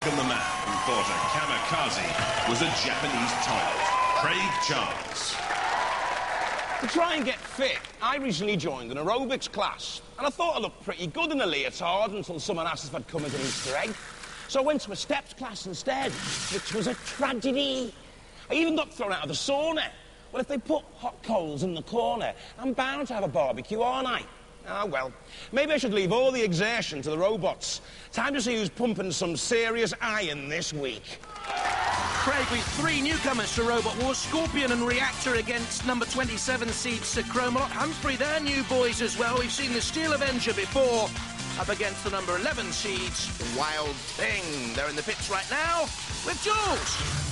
And the man who thought a kamikaze was a Japanese toilet, Craig Charles. To try and get fit, I recently joined an aerobics class, and I thought I looked pretty good in a leotard until someone asked if I'd come as an Easter egg. So I went to a steps class instead, which was a tragedy. I even got thrown out of the sauna. Well, if they put hot coals in the corner, I'm bound to have a barbecue, aren't I? Ah, well, maybe I should leave all the exertion to the robots. Time to see who's pumping some serious iron this week. Craig, with three newcomers to Robot Wars, Scorpion and Reactor against number 27 seeds Chromalot. Humphrey, they're new boys as well. We've seen the Steel Avenger before, up against the number 11 seeds Wild Thing. They're in the pits right now with Jules.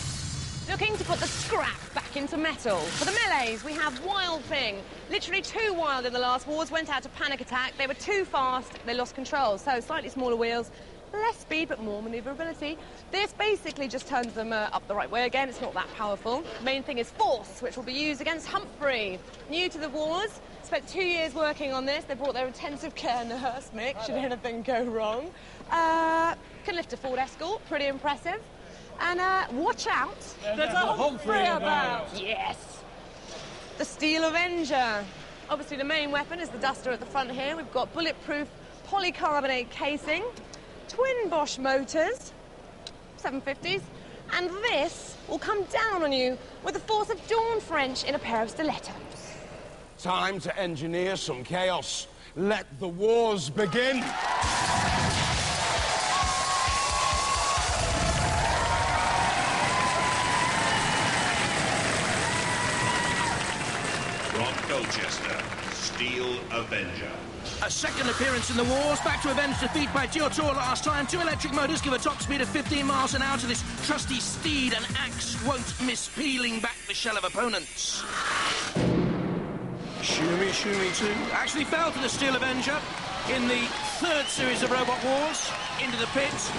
Looking to put the scrap back into metal. For the melees, we have Wild Thing. Literally too wild in the last wars, went out to panic attack. They were too fast, they lost control. So slightly smaller wheels, less speed, but more manoeuvrability. This basically just turns them up the right way again. It's not that powerful. The main thing is force, which will be used against Humphrey. New to the wars, spent 2 years working on this. They brought their intensive care nurse, Mick, should anything go wrong. Can lift a Ford Escort, pretty impressive. And watch out, there's a Humphrey about. Yes. The Steel Avenger. Obviously the main weapon is the duster at the front here. We've got bulletproof polycarbonate casing, twin Bosch motors, 750s, and this will come down on you with the force of Dawn French in a pair of stilettos. Time to engineer some chaos. Let the wars begin. Colchester, Steel Avenger. A second appearance in the wars, back to avenge defeat by Johnathan last time. Two electric motors give a top speed of 15 miles an hour to this trusty steed, and axe won't miss peeling back the shell of opponents. Shoomy, shoomy too. Actually fell to the Steel Avenger in the third series of Robot Wars, into the pits.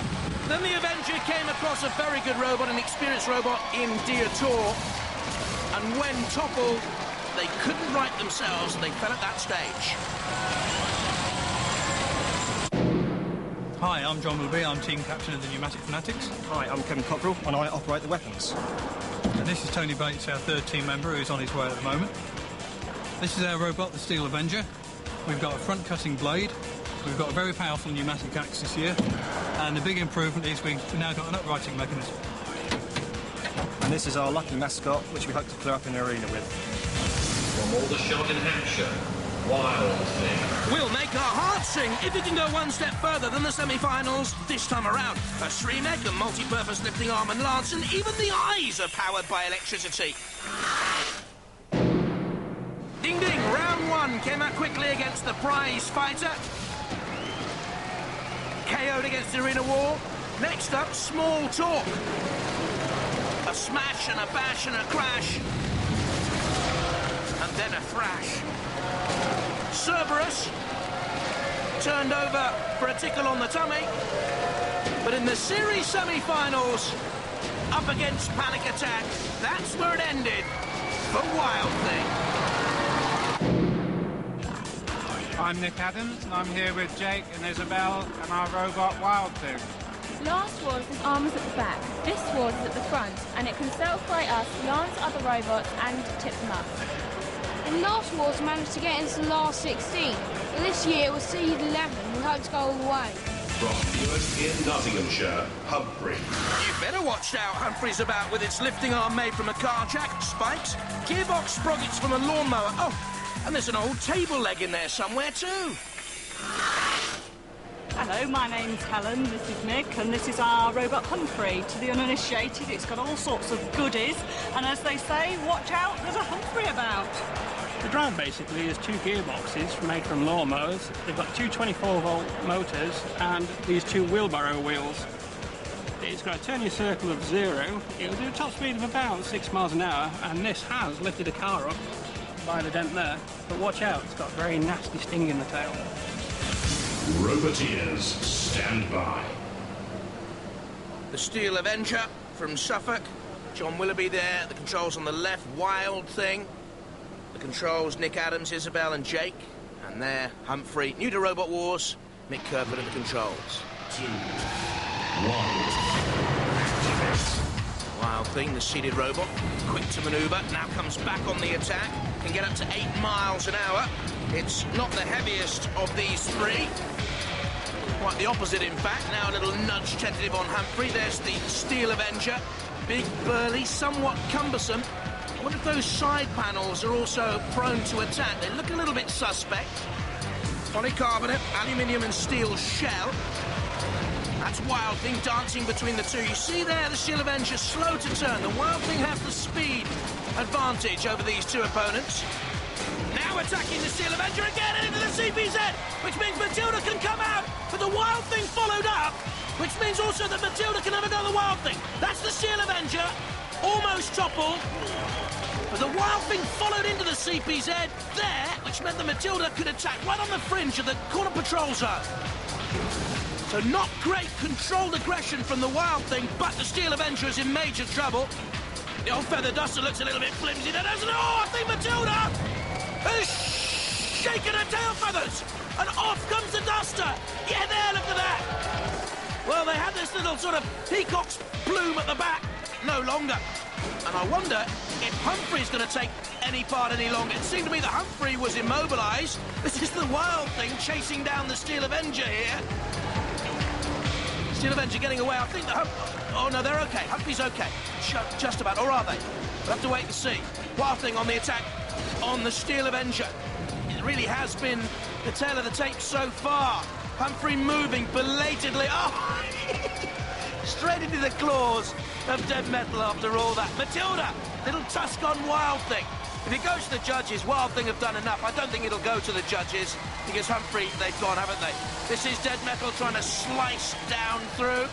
Then the Avenger came across a very good robot, an experienced robot in Johnathan, and when toppled, they couldn't right themselves, and they fell at that stage. Hi, I'm John Willoughby. I'm team captain of the Pneumatic Fanatics. Hi, I'm Kevin Cockrell, and I operate the weapons. And this is Tony Bates, our third team member, who's on his way at the moment. This is our robot, the Steel Avenger. We've got a front-cutting blade. We've got a very powerful pneumatic axe this year. And the big improvement is we've now got an uprighting mechanism. And this is our lucky mascot, which we hope to clear up in the arena with. From Aldershot in Hampshire, Wild Thing. We'll make our hearts sing if we can go one step further than the semi-finals this time around. A stream-neck, a multi-purpose lifting arm and lance, and even the eyes are powered by electricity. Ding ding, round one came out quickly against the prize fighter. KO'd against the arena war. Next up, small talk. A smash and a bash and a crash. And then a thrash. Cerberus turned over for a tickle on the tummy, but in the series semi-finals, up against Panic Attack, that's where it ended for Wild Thing. I'm Nick Adams, and I'm here with Jake and Isabel and our robot Wild Thing. Last Wars' arm is at the back, this Wars is at the front, and it can self-right us, lance other robots, and tip them up. In last Wars, managed to get into the last 16. But this year, it was seed 11. We hope to go all the way. From Pearce in Nottinghamshire, Humphrey. You better watch out Humphrey's about with its lifting arm made from a car jack, spikes, gearbox sprockets from a lawnmower. Oh, and there's an old table leg in there somewhere too. Hello, my name's Helen, this is Nick, and this is our robot Humphrey. To the uninitiated, it's got all sorts of goodies, and as they say, watch out, there's a Humphrey about. The drive basically is two gearboxes made from lawnmowers. They've got two 24-volt motors and these two wheelbarrow wheels. It's got a turning circle of 0. It'll do a top speed of about 6 miles an hour, and this has lifted a car up by the dent there. But watch out, it's got a very nasty sting in the tail. Roboteers, stand by. The Steel Avenger from Suffolk. John Willoughby there, the controls on the left, Wild Thing. The controls, Nick Adams, Isabel and Jake. And there, Humphrey, new to Robot Wars, Mick Kirkwood at the controls. 2, 1. Thing, the seated robot, quick to manoeuvre, now comes back on the attack, can get up to 8 miles an hour. It's not the heaviest of these three. Quite the opposite, in fact. Now a little nudge tentative on Humphrey. There's the Steel Avenger. Big, burly, somewhat cumbersome. I wonder if those side panels are also prone to attack. They look a little bit suspect. Polycarbonate, aluminium and steel shell. That's Wild Thing dancing between the two. You see there, the Steel Avenger slow to turn. The Wild Thing has the speed advantage over these two opponents. Now attacking the Steel Avenger again and into the CPZ, which means Matilda can come out, but the Wild Thing followed up, which means also that Matilda can never go the Wild Thing. That's the Steel Avenger, almost toppled, but the Wild Thing followed into the CPZ there, which meant that Matilda could attack right on the fringe of the corner patrol zone. So not great controlled aggression from the Wild Thing, but the Steel Avenger is in major trouble. The old Feather Duster looks a little bit flimsy, doesn't it? Oh, I think Matilda has shaken her tail feathers, and off comes the Duster. Yeah, there, look at that. Well, they had this little sort of peacock's plume at the back, no longer. And I wonder if Humphrey's going to take any part any longer. It seemed to me that Humphrey was immobilised. This is the Wild Thing chasing down the Steel Avenger here. Steel Avenger getting away. I think that oh, no, they're OK. Humphrey's OK. Just about. Or are they? We'll have to wait and see. Wild Thing on the attack on the Steel Avenger. It really has been the tail of the tape so far. Humphrey moving belatedly. Oh! Straight into the claws of Dead Metal after all that. Matilda, little tusk on Wild Thing. If it goes to the judges, Wild Thing have done enough. I don't think it'll go to the judges because Humphrey, they've gone, haven't they? This is Dead Metal trying to slice down through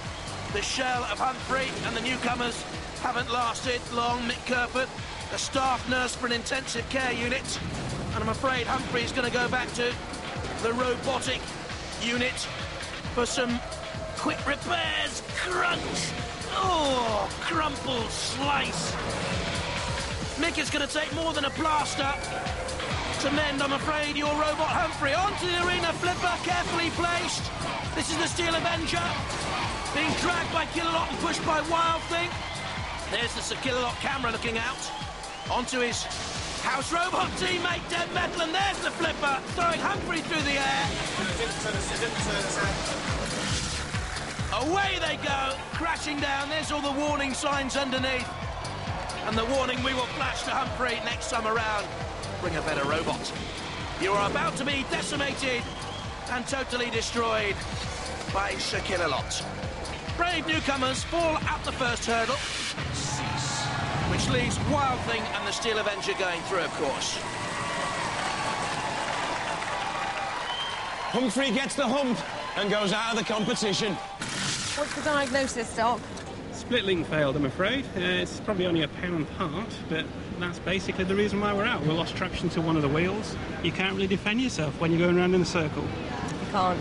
the shell of Humphrey, and the newcomers haven't lasted long. Mick Kirkwood, a staff nurse for an intensive care unit, and I'm afraid Humphrey is going to go back to the robotic unit for some quick repairs. Crunch! Oh, crumple, slice. Mick is going to take more than a plaster to mend, I'm afraid, your robot Humphrey. Onto the arena flipper, carefully placed. This is the Steel Avenger, being dragged by Chromalot and pushed by Wild Thing. There's the Sir Chromalot camera looking out. Onto his house robot teammate, Dead Metal, and there's the flipper, throwing Humphrey through the air. Away they go, crashing down. There's all the warning signs underneath. And the warning we will flash to Humphrey next time around. Bring a better robot. You are about to be decimated and totally destroyed by Sir Chromalot. Brave newcomers fall at the first hurdle, which leaves Wild Thing and the Steel Avenger going through, of course. Humphrey gets the hump and goes out of the competition. What's the diagnosis, Doc? Split link failed, I'm afraid. It's probably only a pound part, but that's basically the reason why we're out. We lost traction to one of the wheels. You can't really defend yourself when you're going around in a circle. You can't.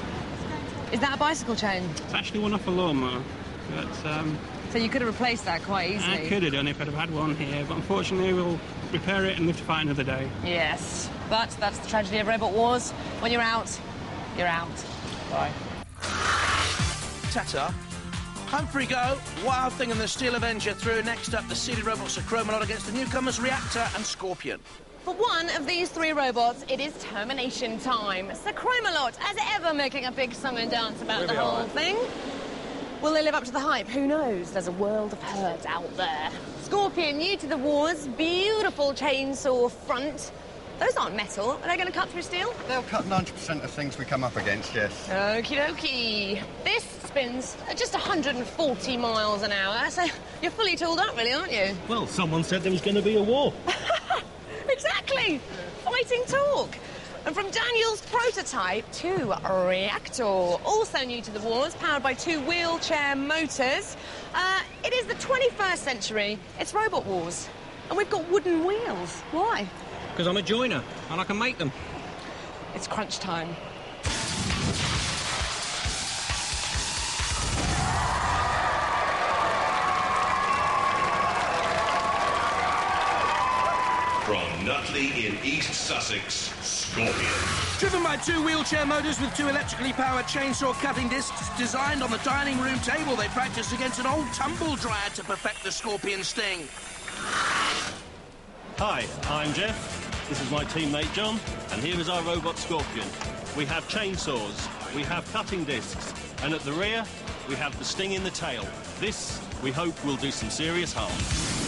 Is that a bicycle chain? It's actually one off a lawnmower, but... So you could have replaced that quite easily? I could have done if I'd have had one here, but unfortunately we'll repair it and live to fight another day. Yes, but that's the tragedy of Robot Wars. When you're out, you're out. Bye. Ta-ta. Humphrey go, Wild Thing and the Steel Avenger through. Next up, the seated robots of Chromalot against the newcomers, Reactor and Scorpion. For one of these three robots, it is termination time. So Chromalot, as ever, making a big song and dance about the whole thing. Will they live up to the hype? Who knows? There's a world of hurt out there. Scorpion, new to the wars, beautiful chainsaw front. Those aren't metal. Are they going to cut through steel? They'll cut 90% of things we come up against, yes. Okie dokie. This spins at just 140 miles an hour, so you're fully tooled up, really, aren't you? Well, someone said there was going to be a war. Exactly. Fighting talk. And from Daniel's prototype to Reactor, also new to the wars, powered by 2 wheelchair motors. It is the 21st century. It's Robot Wars. And we've got wooden wheels. Why? Because I'm a joiner, and I can make them. It's crunch time. From Nutley in East Sussex, Scorpion. Driven by 2 wheelchair motors with 2 electrically powered chainsaw cutting discs designed on the dining room table, they practiced against an old tumble dryer to perfect the Scorpion sting. Hi, I'm Jeff. This is my teammate John, and here is our robot Scorpion. We have chainsaws, we have cutting discs, and at the rear, we have the sting in the tail. This, we hope, will do some serious harm.